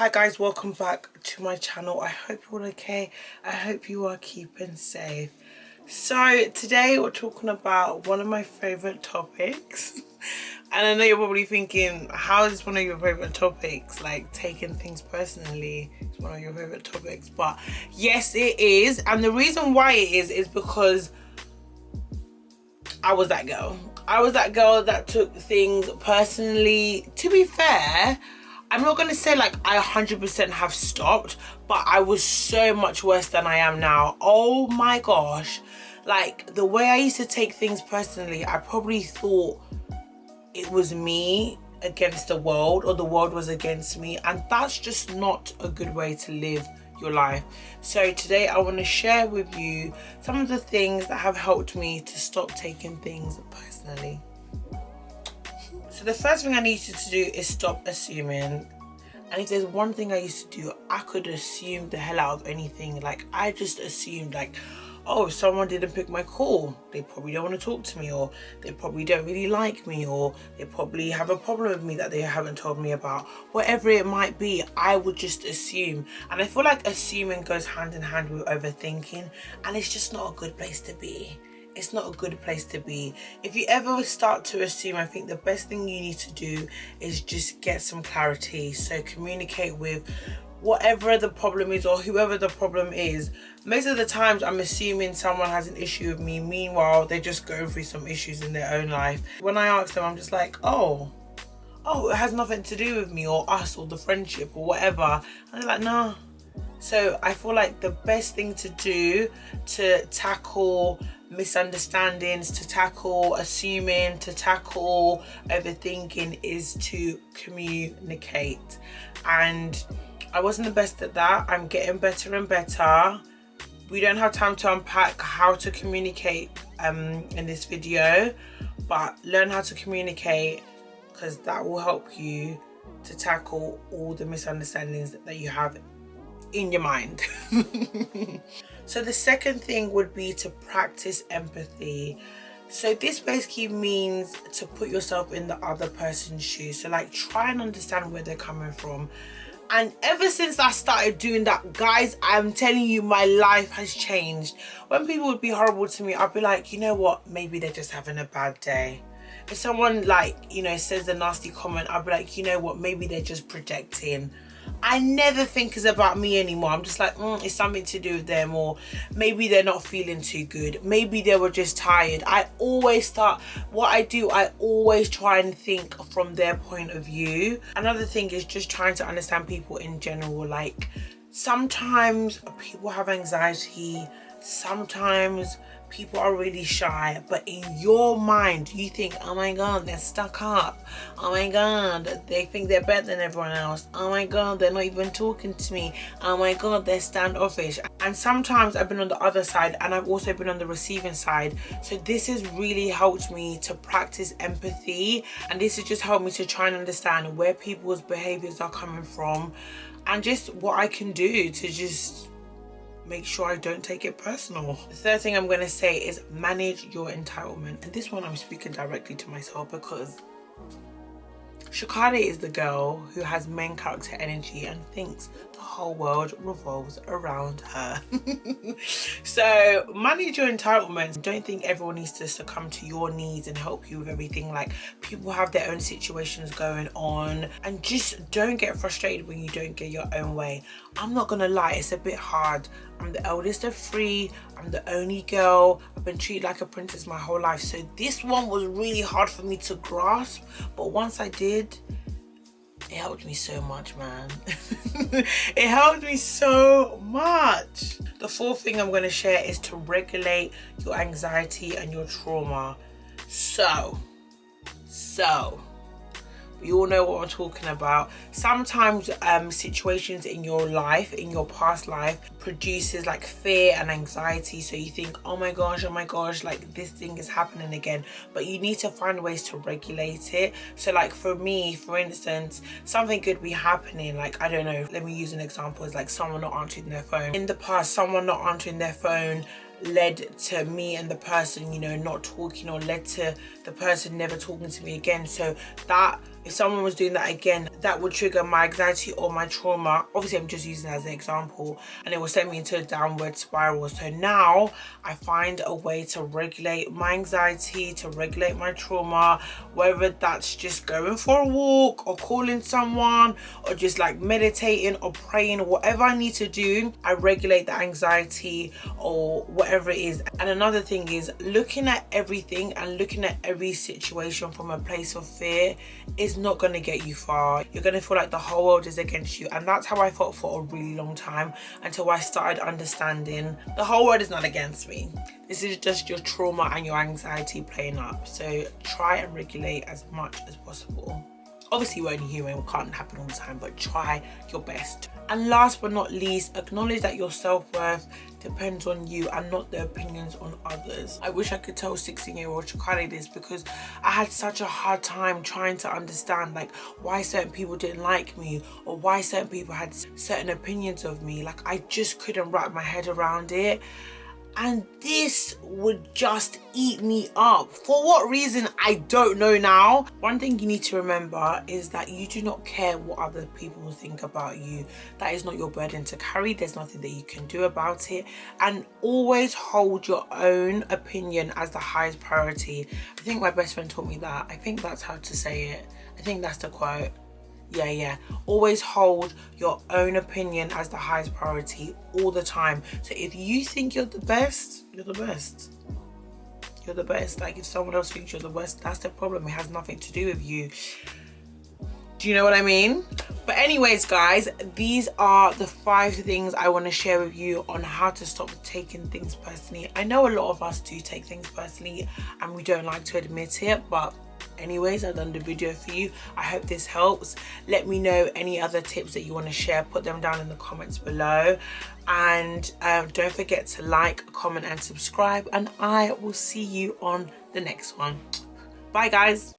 Hi guys, welcome back to my channel. I hope you're all okay. I hope you are keeping safe. So today we're talking about one of my favorite topics. And I know you're probably thinking, how is this one of your favorite topics? Like taking things personally is one of your favorite topics. But yes, it is. And the reason why it is because I was that girl. I was that girl that took things personally. To be fair, I'm not gonna say like I 100% have stopped, but I was so much worse than I am now. Oh my gosh. Like the way I used to take things personally, I probably thought it was me against the world or the world was against me, and that's just not a good way to live your life. So today I want to share with you some of the things that have helped me to stop taking things personally. So the first thing I need you to do is stop assuming. And if there's one thing I used to do, I could assume the hell out of anything. Like I just assumed like, oh, if someone didn't pick my call, they probably don't want to talk to me, or they probably don't really like me, or they probably have a problem with me that they haven't told me about. Whatever it might be, I would just assume. And I feel like assuming goes hand in hand with overthinking, and it's just not a good place to be. It's not a good place to be. If you ever start to assume, I think the best thing you need to do is just get some clarity. So communicate with whatever the problem is or whoever the problem is. Most of the times I'm assuming someone has an issue with me. Meanwhile, they're just going through some issues in their own life. When I ask them, I'm just like, oh, it has nothing to do with me or us or the friendship or whatever. And they're like, no. So I feel like the best thing to do to tackle misunderstandings, to tackle assuming, to tackle overthinking is to communicate. And I wasn't the best at that. I'm getting better and better. We don't have time to unpack how to communicate in this video, but learn how to communicate, because that will help you to tackle all the misunderstandings that you have in your mind. So the second thing would be to practice empathy. So this basically means to put yourself in the other person's shoes. So like try and understand where they're coming from. And ever since I started doing that, guys, I'm telling you, my life has changed. When people would be horrible to me, I'd be like, you know what, maybe they're just having a bad day. If someone like, you know, says a nasty comment, I'd be like, you know what, maybe they're just projecting. I never think it's about me anymore. I'm just like, it's something to do with them, or maybe they're not feeling too good. Maybe they were just tired. I always try and think from their point of view. Another thing is just trying to understand people in general. Like sometimes people have anxiety, sometimes people are really shy, but in your mind you think, oh my god, they're stuck up, oh my god, they think they're better than everyone else, oh my god, they're not even talking to me, oh my god, they're standoffish. And sometimes I've been on the other side, and I've also been on the receiving side. So this has really helped me to practice empathy, and this has just helped me to try and understand where people's behaviors are coming from, and just what I can do to just make sure I don't take it personal. The third thing I'm going to say is manage your entitlement. And this one I'm speaking directly to myself, because Shakade is the girl who has main character energy and thinks the whole world revolves around her. So manage your entitlements. Don't think everyone needs to succumb to your needs and help you with everything. Like people have their own situations going on, and just don't get frustrated when you don't get your own way. I'm not gonna lie, it's a bit hard. I'm the eldest of 3. I'm the only girl. I've been treated like a princess my whole life. So this one was really hard for me to grasp. But once I did, it helped me so much, man. It helped me so much. The fourth thing I'm going to share is to regulate your anxiety and your trauma. So we all know what I'm talking about. Sometimes situations in your life, in your past life, produces like fear and anxiety. So you think, oh my gosh, like this thing is happening again. But you need to find ways to regulate it. So like for me, for instance, something could be happening. Like, I don't know, let me use an example. It's like someone not answering their phone. In the past, someone not answering their phone led to me and the person, you know, not talking, or led to the person never talking to me again. So that if someone was doing that again, that would trigger my anxiety or my trauma. Obviously, I'm just using it as an example, and it will send me into a downward spiral. So now I find a way to regulate my anxiety, to regulate my trauma, whether that's just going for a walk or calling someone or just like meditating or praying, whatever I need to do, I regulate the anxiety or whatever it is. And another thing is looking at everything and looking at every situation from a place of fear is not going to get you far. You're going to feel like the whole world is against you, and that's how I felt for a really long time, until I started understanding the whole world is not against me. This is just your trauma and your anxiety playing up. So try and regulate as much as possible. Obviously, we're only human, it can't happen all the time, but try your best. And last but not least, acknowledge that your self-worth depends on you and not the opinions on others. I wish I could tell 16-year-old Chikari this, because I had such a hard time trying to understand like why certain people didn't like me or why certain people had certain opinions of me. Like, I just couldn't wrap my head around it. And this would just eat me up. For what reason, I don't know now. One thing you need to remember is that you do not care what other people think about you. That is not your burden to carry. There's nothing that you can do about it. And always hold your own opinion as the highest priority. I think my best friend taught me that. I think that's how to say it. I think that's the quote. Yeah. Always hold your own opinion as the highest priority all the time. So if you think you're the best, you're the best. You're the best. Like, if someone else thinks you're the worst, that's the problem. It has nothing to do with you. Do you know what I mean? But anyways, guys, these are the 5 things I want to share with you on how to stop taking things personally. I know a lot of us do take things personally and we don't like to admit it, but anyways, I've done the video for you. I hope this helps. Let me know any other tips that you want to share. Put them down in the comments below. And don't forget to like, comment and subscribe. And I will see you on the next one. Bye, guys.